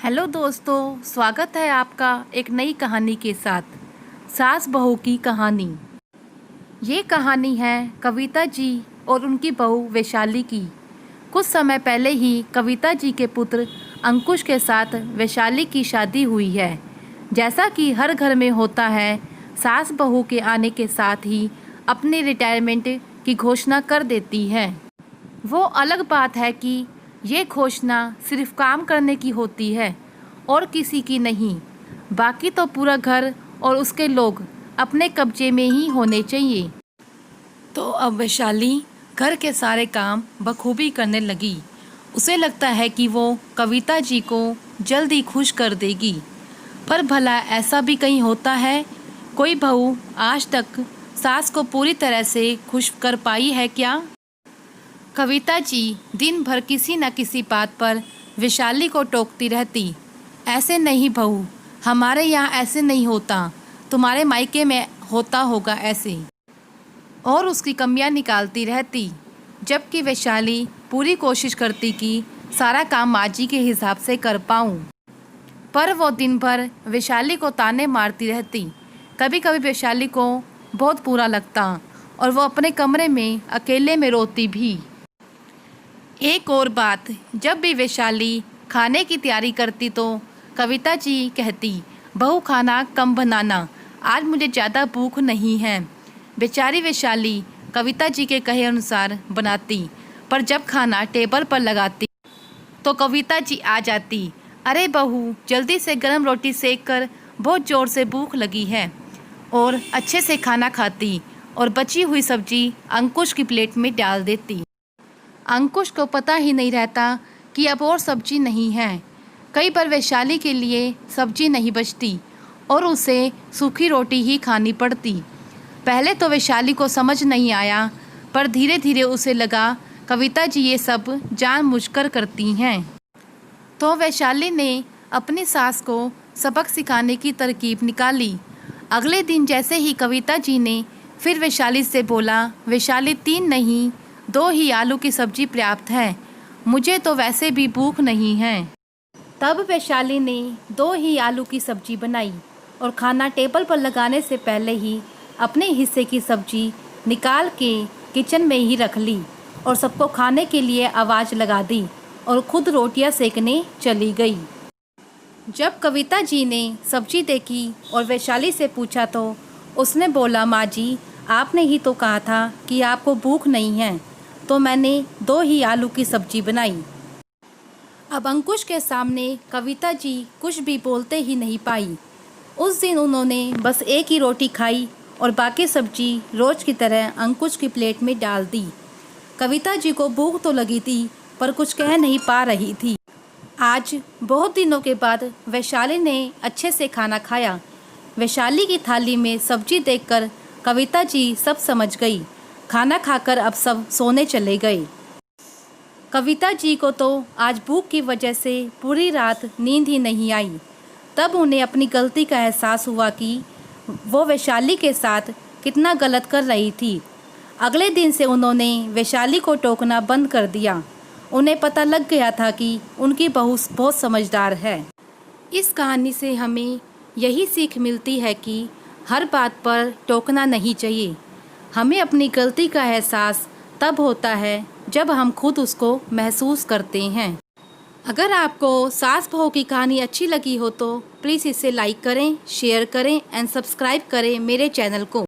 Hello दोस्तों, स्वागत है आपका एक नई कहानी के साथ। सास बहू की कहानी। ये कहानी है कविता जी और उनकी बहू वैशाली की। कुछ समय पहले ही कविता जी के पुत्र अंकुश के साथ वैशाली की शादी हुई है। जैसा कि हर घर में होता है, सास बहू के आने के साथ ही अपने रिटायरमेंट की घोषणा कर देती है। वो अलग बात है कि ये घोषणा सिर्फ काम करने की होती है और किसी की नहीं। बाकी तो पूरा घर और उसके लोग अपने कब्जे में ही होने चाहिए। तो अब वैशाली घर के सारे काम बखूबी करने लगी। उसे लगता है कि वो कविता जी को जल्दी खुश कर देगी। पर भला ऐसा भी कहीं होता है? कोई बहू आज तक सास को पूरी तरह से खुश कर पाई है क्या? कविता जी दिन भर किसी न किसी बात पर वैशाली को टोकती रहती। ऐसे नहीं बहू, हमारे यहाँ ऐसे नहीं होता, तुम्हारे मायके में होता होगा ऐसे। और उसकी कमियां निकालती रहती। जबकि वैशाली पूरी कोशिश करती कि सारा काम माँ जी के हिसाब से कर पाऊँ। पर वो दिन भर वैशाली को ताने मारती रहती। कभी कभी वैशाली को बहुत बुरा लगता और वो अपने कमरे में अकेले में रोती भी। एक और बात, जब भी वैशाली खाने की तैयारी करती तो कविता जी कहती, बहू खाना कम बनाना, आज मुझे ज़्यादा भूख नहीं है। बेचारी वैशाली कविता जी के कहे अनुसार बनाती, पर जब खाना टेबल पर लगाती तो कविता जी आ जाती, अरे बहू जल्दी से गर्म रोटी सेक कर, बहुत ज़ोर से भूख लगी है। और अच्छे से खाना खाती और बची हुई सब्जी अंकुश की प्लेट में डाल देती। अंकुश को पता ही नहीं रहता कि अब और सब्जी नहीं है। कई बार वैशाली के लिए सब्जी नहीं बचती और उसे सूखी रोटी ही खानी पड़ती। पहले तो वैशाली को समझ नहीं आया, पर धीरे धीरे उसे लगा कविता जी ये सब जानबूझकर करती हैं। तो वैशाली ने अपनी सास को सबक सिखाने की तरकीब निकाली। अगले दिन जैसे ही कविता जी ने फिर वैशाली से बोला, वैशाली 3 नहीं 2 ही आलू की सब्जी पर्याप्त है, मुझे तो वैसे भी भूख नहीं है। तब वैशाली ने 2 ही आलू की सब्जी बनाई और खाना टेबल पर लगाने से पहले ही अपने हिस्से की सब्जी निकाल के किचन में ही रख ली और सबको खाने के लिए आवाज़ लगा दी और खुद रोटियां सेकने चली गई। जब कविता जी ने सब्जी देखी और वैशाली से पूछा तो उसने बोला, माँ जी आपने ही तो कहा था कि आपको भूख नहीं है, तो मैंने 2 ही आलू की सब्जी बनाई। अब अंकुश के सामने कविता जी कुछ भी बोलते ही नहीं पाई। उस दिन उन्होंने बस एक ही रोटी खाई और बाकी सब्जी रोज की तरह अंकुश की प्लेट में डाल दी। कविता जी को भूख तो लगी थी, पर कुछ कह नहीं पा रही थी। आज बहुत दिनों के बाद वैशाली ने अच्छे से खाना खाया। वैशाली की थाली में सब्जी देखकर कविता जी सब समझ गई। खाना खाकर अब सब सोने चले गए। कविता जी को तो आज भूख की वजह से पूरी रात नींद ही नहीं आई। तब उन्हें अपनी गलती का एहसास हुआ कि वो वैशाली के साथ कितना गलत कर रही थी। अगले दिन से उन्होंने वैशाली को टोकना बंद कर दिया। उन्हें पता लग गया था कि उनकी बहू बहुत समझदार है। इस कहानी से हमें यही सीख मिलती है कि हर बात पर टोकना नहीं चाहिए। हमें अपनी गलती का एहसास तब होता है जब हम खुद उसको महसूस करते हैं। अगर आपको सास बहू की कहानी अच्छी लगी हो तो प्लीज़ इसे लाइक करें, शेयर करें एंड सब्सक्राइब करें मेरे चैनल को।